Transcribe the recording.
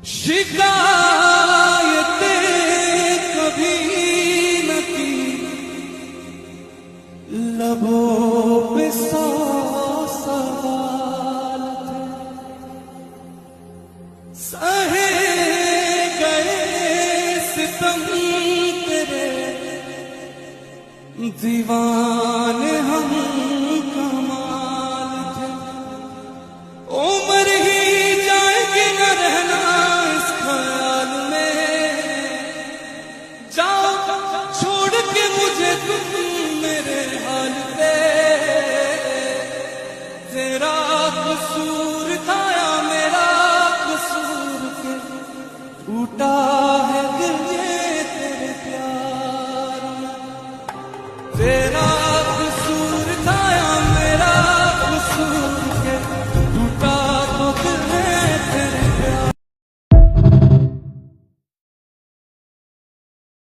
शिकायतें कभी न की, लबों पे 100 सवाल थे, सहे गए सितम तेरे, दीवाने हम